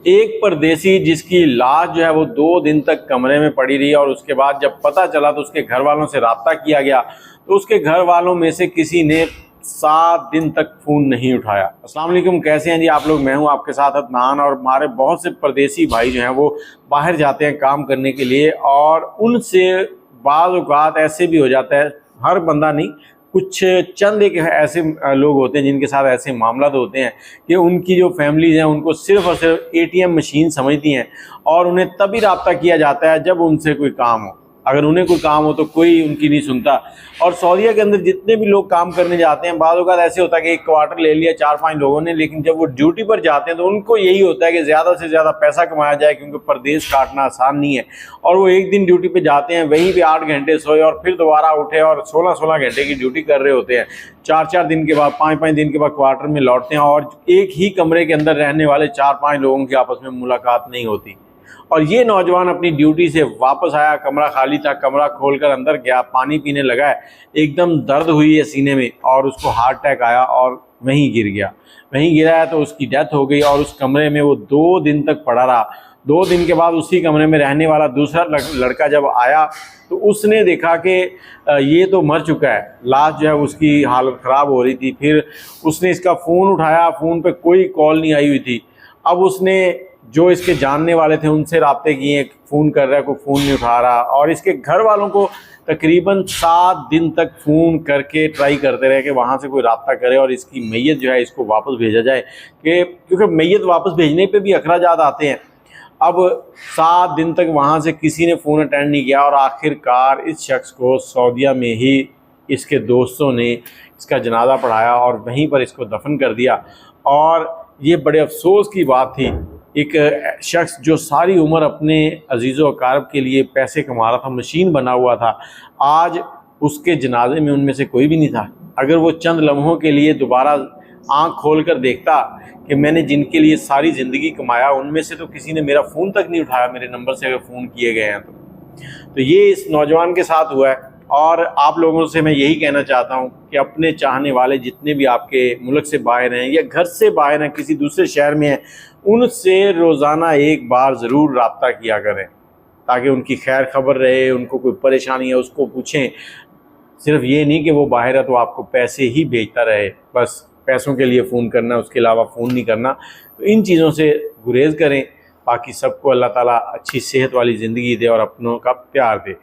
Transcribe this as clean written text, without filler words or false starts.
ایک پردیسی جس کی لاش جو ہے وہ 2 دن تک کمرے میں پڑی رہی، اور اس کے بعد جب پتہ چلا تو اس کے گھر والوں سے رابطہ کیا گیا تو اس کے گھر والوں میں سے کسی نے 7 دن تک فون نہیں اٹھایا۔ السلام علیکم، کیسے ہیں جی آپ لوگ؟ میں ہوں آپ کے ساتھ عدنان، اور ہمارے بہت سے پردیسی بھائی جو ہیں وہ باہر جاتے ہیں کام کرنے کے لیے، اور ان سے بعض اوقات ایسے بھی ہو جاتا ہے، ہر بندہ نہیں، کچھ چند ایک ایسے لوگ ہوتے ہیں جن کے ساتھ ایسے معاملات ہوتے ہیں کہ ان کی جو فیملیز ہیں ان کو صرف اور صرف ATM مشین سمجھتی ہیں، اور انہیں تبھی رابطہ کیا جاتا ہے جب ان سے کوئی کام ہو۔ اگر انہیں کوئی کام ہو تو کوئی ان کی نہیں سنتا۔ اور سعودیہ کے اندر جتنے بھی لوگ کام کرنے جاتے ہیں، بعض اوقات ایسے ہوتا ہے کہ ایک کوارٹر لے لیا 4-5 لوگوں نے، لیکن جب وہ ڈیوٹی پر جاتے ہیں تو ان کو یہی ہوتا ہے کہ زیادہ سے زیادہ پیسہ کمایا جائے، کیونکہ پردیس کاٹنا آسان نہیں ہے۔ اور وہ ایک دن ڈیوٹی پہ جاتے ہیں، وہیں پہ 8 گھنٹے سوئے اور پھر دوبارہ اٹھے اور 16 گھنٹے کی ڈیوٹی کر رہے ہوتے ہیں۔ 4 دن کے بعد 5 دن کے بعد کوارٹر میں لوٹتے ہیں، اور ایک ہی کمرے کے اندر رہنے والے 4-5 لوگوں کی آپس میں ملاقات نہیں ہوتی۔ اور یہ نوجوان اپنی ڈیوٹی سے واپس آیا، کمرہ خالی تھا، کمرہ کھول کر اندر گیا، پانی پینے لگا ہے، ایک دم درد ہوئی ہے سینے میں، اور اس کو ہارٹ اٹیک آیا اور وہیں گر گیا۔ وہیں گرا ہے تو اس کی ڈیتھ ہو گئی، اور اس کمرے میں وہ 2 دن تک پڑا رہا۔ 2 دن کے بعد اسی کمرے میں رہنے والا دوسرا لڑکا جب آیا تو اس نے دیکھا کہ یہ تو مر چکا ہے، لاش جو ہے اس کی حالت خراب ہو رہی تھی۔ پھر اس نے اس کا فون اٹھایا، فون پہ کوئی کال نہیں آئی ہوئی تھی۔ اب اس نے جو اس کے جاننے والے تھے ان سے رابطے کیے، فون کر رہا ہے، کوئی فون نہیں اٹھا رہا، اور اس کے گھر والوں کو تقریباً 7 دن تک فون کر کے ٹرائی کرتے رہے کہ وہاں سے کوئی رابطہ کرے اور اس کی میت جو ہے اس کو واپس بھیجا جائے، کیونکہ میت واپس بھیجنے پہ بھی اخراجات آتے ہیں۔ اب 7 دن تک وہاں سے کسی نے فون اٹینڈ نہیں کیا، اور آخر کار اس شخص کو سعودیہ میں ہی اس کے دوستوں نے اس کا جنازہ پڑھایا اور وہیں پر اس کو دفن کر دیا۔ اور یہ بڑے افسوس کی بات تھی، ایک شخص جو ساری عمر اپنے عزیز و اقارب کے لیے پیسے کما رہا تھا، مشین بنا ہوا تھا، آج اس کے جنازے میں ان میں سے کوئی بھی نہیں تھا۔ اگر وہ چند لمحوں کے لیے دوبارہ آنکھ کھول کر دیکھتا کہ میں نے جن کے لیے ساری زندگی کمایا ان میں سے تو کسی نے میرا فون تک نہیں اٹھایا، میرے نمبر سے اگر فون کیے گئے ہیں تو یہ اس نوجوان کے ساتھ ہوا ہے۔ اور آپ لوگوں سے میں یہی کہنا چاہتا ہوں کہ اپنے چاہنے والے جتنے بھی آپ کے ملک سے باہر ہیں یا گھر سے باہر ہیں، کسی دوسرے شہر میں ہیں، ان سے روزانہ ایک بار ضرور رابطہ کیا کریں، تاکہ ان کی خیر خبر رہے، ان کو کوئی پریشانی ہے اس کو پوچھیں۔ صرف یہ نہیں کہ وہ باہر ہے تو آپ کو پیسے ہی بھیجتا رہے، بس پیسوں کے لیے فون کرنا، اس کے علاوہ فون نہیں کرنا۔ تو ان چیزوں سے گریز کریں۔ باقی سب کو اللہ تعالیٰ اچھی صحت والی زندگی دے اور اپنوں کا پیار دے۔